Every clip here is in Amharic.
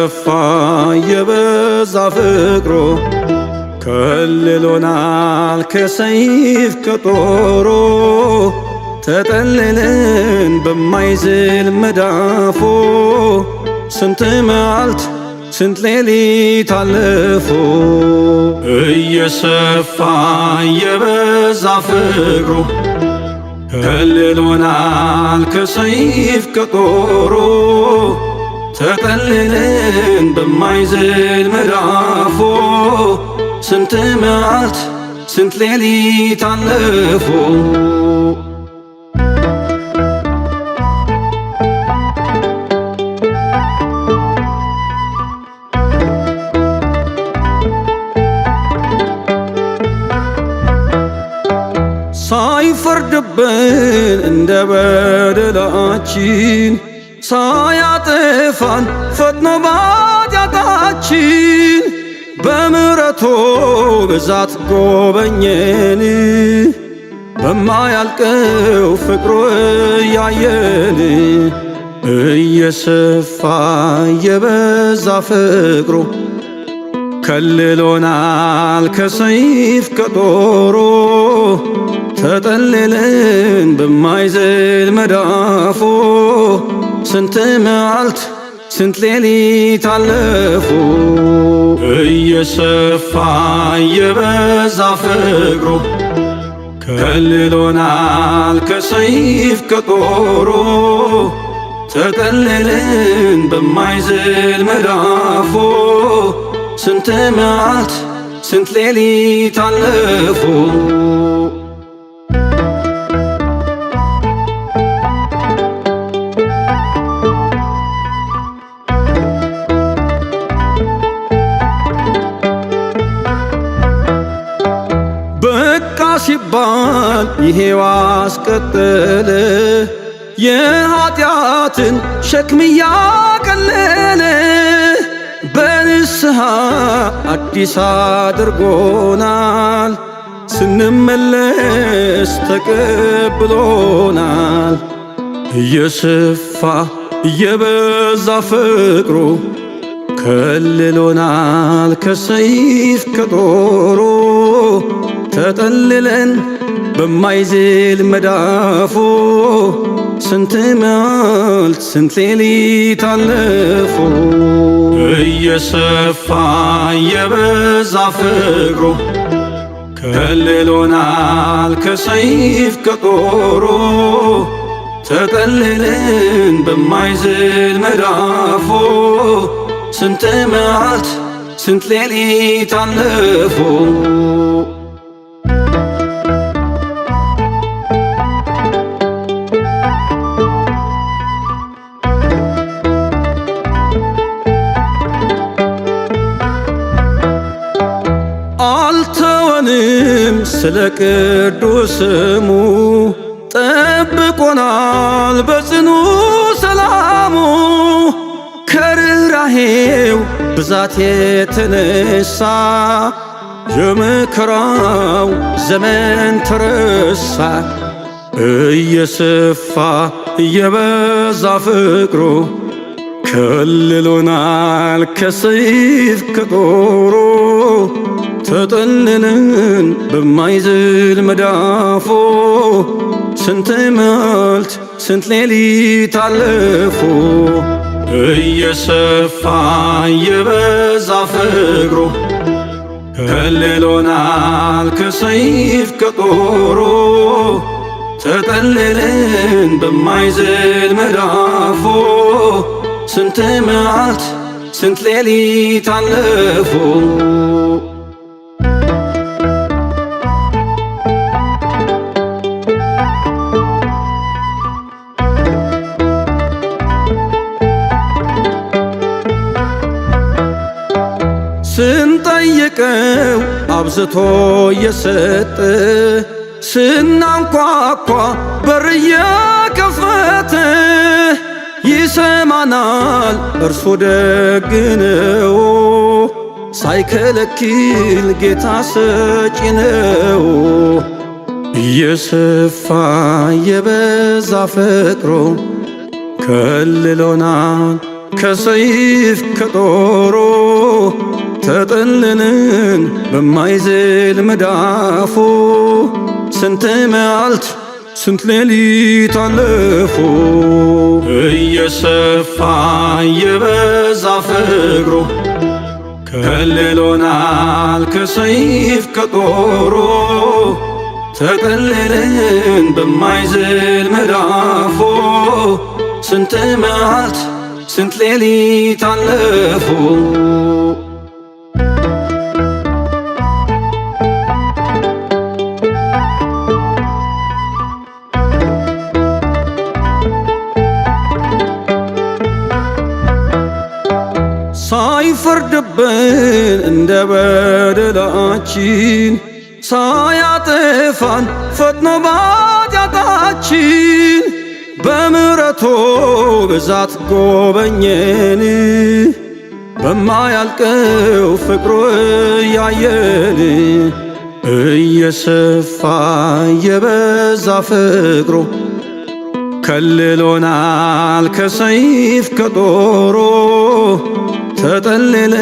እየሰፋ የበዛ ፍቅሩ ከልሎናል ከሰይፍ ከጦሩ ተጠልለን በማይዝል መዳፉ ስንት መዓልት ስንት ሌሊት አለፉ እየሰፋ የበዛ ፍቅሩ ከልሎናል ከሰይፍ ከጦሩ ተጠልለን በማይዝል መዳፉ ስንት መዓልት ስንት ሌሊት አለፉ ሳይፈርድብን እንደ በደላችን ሳያጠፋን ፈጥኖ በኃጢአታችን በምሕረቱ ብዛት ጎበኘን በማያልቀው ፍቅሩ እያየን እየሰፋ የበዛ ፍቅሩ ከልሎናል ከሰይፍ ከጦሩ ተጠልለን በማይዝል መዳፉ ስንት መዓልት ስንት ሌሊት አለፉ እየሰፋ የበዛ ፍቅሩ ከልሎናል ከሰይፍ ከጦሩ ተጠልለን በማይዝል መዳፉ ስንት መዓልት ስንት ሌሊት አለፉ በቃ ሲባል ይሄው አስቀጠለ የኃጢአትን ሸክም ያቀለለ በንስሐ አዲስ አድርጎናል ስንመለስ ተቀብሎናል እየሰፋ እየበዛ ፍቅሩ ከልሎናል ከሰይፍ ከጦሩ ተጠልለን በማይዝል መዳፉ ስንት መዓልት ስንት ሌሊት አለፉ እየሰፋ የበዛ ፍቅሩ ከልሎናል ከሰይፍ ከጦሩ ተጠልለን በማይዝል መዳፉ ስንት መዓልት ስንት ሌሊት አለፉ አልተወንም ስለ ቅዱስ ስሙ ጠብቆናል በጽኑ ሰላሙ ከርኅራኄው ብዛት የተነሳ የመከራው ዘመን ተረሳ እየሰፋ እየበዛ ፍቅሩ ከልሎናል ከሰይፍ ከጦሩ ተጠልለን በማይዝል መዳፉ ስንት መዓልት ስንት ሌሊት አለፉ እየሰፋ የበዛ ፍቅሩ ከልሎናል ከሰይፍ ከጦሩ ተጠልለን በማይዝል መዳፉ ስንት መዓልት ስንት ሌሊት አለፉ ስንጠይቀው አብዝቶ የሰጠ ስናንኳኳ በር የከፈተ ይሰማናል እርሱ ደግ ነው ሳይከለክል ጌታ ሰጪ ነው እየሰፋ የበዛ ፍቅሩ ከልሎናል ከሰይፍ ከጦሩ ተጠልለን በማይዝል መዳፉ ስንት መዓልት ስንት ሌሊት አለፉ። እየሰፋ እየበዛ ፍቅሩ ከልሎናል ከሰይፍ ከጦሩ ተጠልለን በማይዝል መዳፉ ስንት መዓልት ስንት ሌሊት አለፉ። ሳይፈርድብን እንደ በደላችን ሳያጠፋን ፈጥኖ በኃጢአታችን በምሕረቱ ብዛት ጎበኘን በማያልቀው ፍቅሩ እያየን እየሰፋ እየበዛ ፍቅሩ ከልሎናል ከሰይፍ ከጦሩ ተጠልለን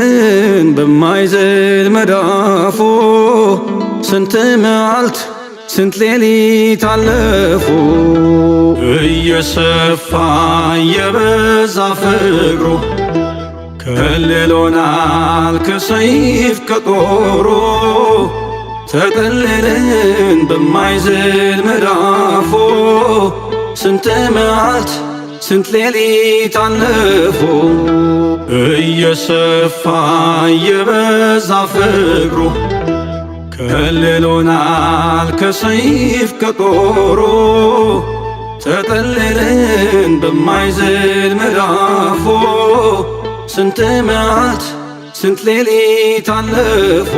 በማይዝል መዳፉ ስንት መዓልት ስንት ሌሊት አለፉ። እየሰፋ እየበዛ ፍቅሩ ከልሎናል ከሰይፍ ከጦሩ ተጠልለን በማይዝል መዳፉ ስንት መዓልት ስንት ሌሊት አለፉ። እየሰፋ እየበዛ ፍቅሩ ከልሎናል ከሰይፍ ከጦሩ ተጠልለን በማይዝል መዳፉ ስንት መዓልት ስንት ሌሊት አለፉ።